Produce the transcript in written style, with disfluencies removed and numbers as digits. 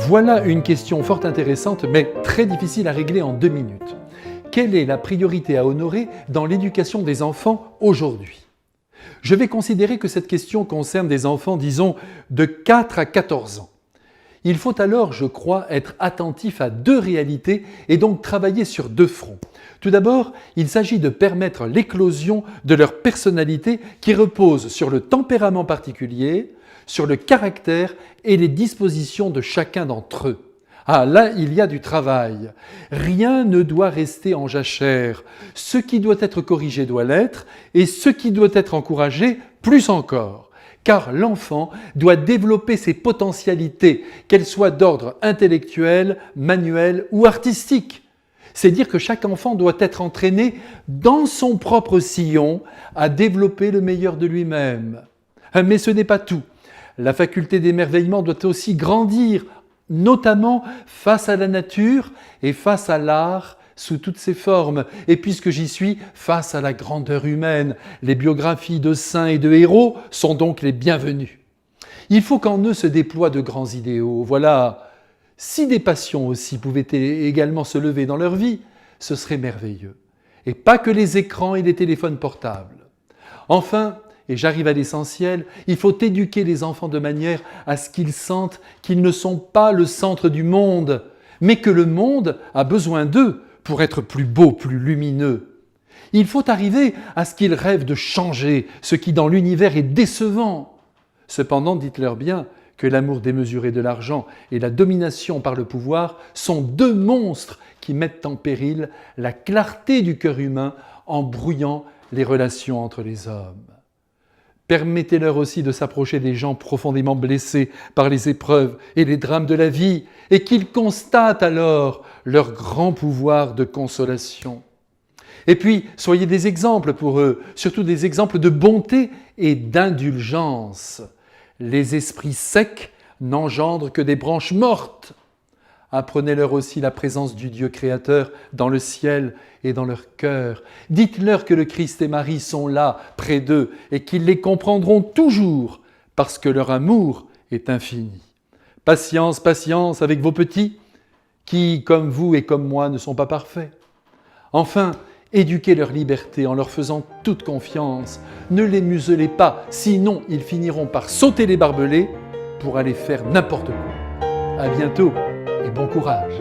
Voilà une question fort intéressante, mais très difficile à régler en 2 minutes. Quelle est la priorité à honorer dans l'éducation des enfants aujourd'hui? Je vais considérer que cette question concerne des enfants, disons, de 4 à 14 ans. Il faut alors, je crois, être attentif à 2 réalités et donc travailler sur 2 fronts. Tout d'abord, il s'agit de permettre l'éclosion de leur personnalité qui repose sur le tempérament particulier, sur le caractère et les dispositions de chacun d'entre eux. Ah, là, il y a du travail. Rien ne doit rester en jachère. Ce qui doit être corrigé doit l'être, et ce qui doit être encouragé, plus encore. Car l'enfant doit développer ses potentialités, qu'elles soient d'ordre intellectuel, manuel ou artistique. C'est dire que chaque enfant doit être entraîné dans son propre sillon à développer le meilleur de lui-même. Mais ce n'est pas tout. La faculté d'émerveillement doit aussi grandir, notamment face à la nature et face à l'art sous toutes ses formes. Et puisque j'y suis, face à la grandeur humaine. Les biographies de saints et de héros sont donc les bienvenues. Il faut qu'en eux se déploient de grands idéaux. Voilà, si des passions aussi pouvaient également se lever dans leur vie, ce serait merveilleux. Et pas que les écrans et les téléphones portables. Enfin, et j'arrive à l'essentiel, il faut éduquer les enfants de manière à ce qu'ils sentent qu'ils ne sont pas le centre du monde, mais que le monde a besoin d'eux pour être plus beau, plus lumineux. Il faut arriver à ce qu'ils rêvent de changer ce qui dans l'univers est décevant. Cependant, dites-leur bien que l'amour démesuré de l'argent et la domination par le pouvoir sont 2 monstres qui mettent en péril la clarté du cœur humain en brouillant les relations entre les hommes. Permettez-leur aussi de s'approcher des gens profondément blessés par les épreuves et les drames de la vie et qu'ils constatent alors leur grand pouvoir de consolation. Et puis, soyez des exemples pour eux, surtout des exemples de bonté et d'indulgence. Les esprits secs n'engendrent que des branches mortes. Apprenez-leur aussi la présence du Dieu créateur dans le ciel et dans leur cœur. Dites-leur que le Christ et Marie sont là, près d'eux, et qu'ils les comprendront toujours, parce que leur amour est infini. Patience, patience avec vos petits, qui, comme vous et comme moi, ne sont pas parfaits. Enfin, éduquez leur liberté en leur faisant toute confiance. Ne les muselez pas, sinon ils finiront par sauter les barbelés pour aller faire n'importe quoi. À bientôt et bon courage.